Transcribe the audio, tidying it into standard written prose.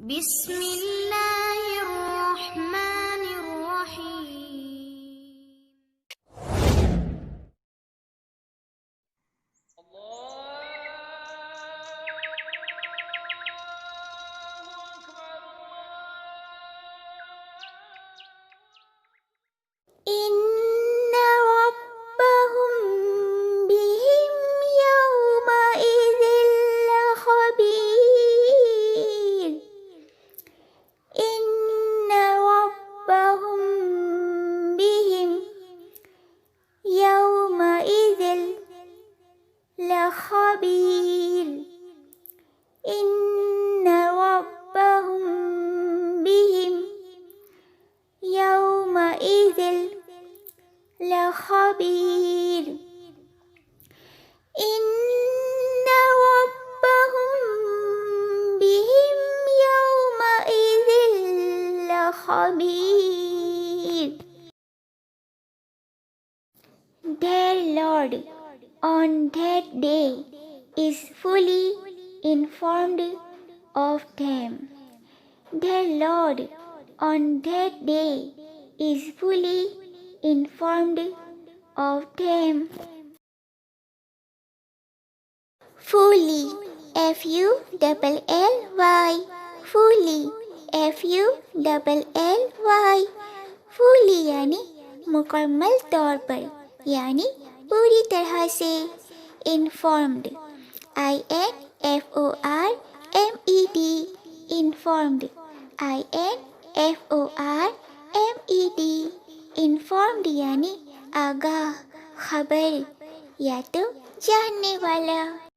बिस्मिल्लाहिर्रहमानिर्रहीम। Inna rabbahum bihim yawma idhil lakhabir. Inna rabbahum bihim yawma idhil lakhabir. Inna rabbahum bihim yawma idhil lakhabir. Inna rabbahum bihim yawma idhil lakhabir. Their Lord on that day is fully informed of them. Their Lord on that day is fully informed of them. Fully, F-U-L-L-Y, fully, F-U-L-L-Y, fully यानी मुकम्मल तौर पर यानी पूरी तरह से informed, I-N-F-O-R-M-E-D, informed, I-N-F-O-R-M-E-D, informed यानी आगाह, खबर या तो जानने वाला.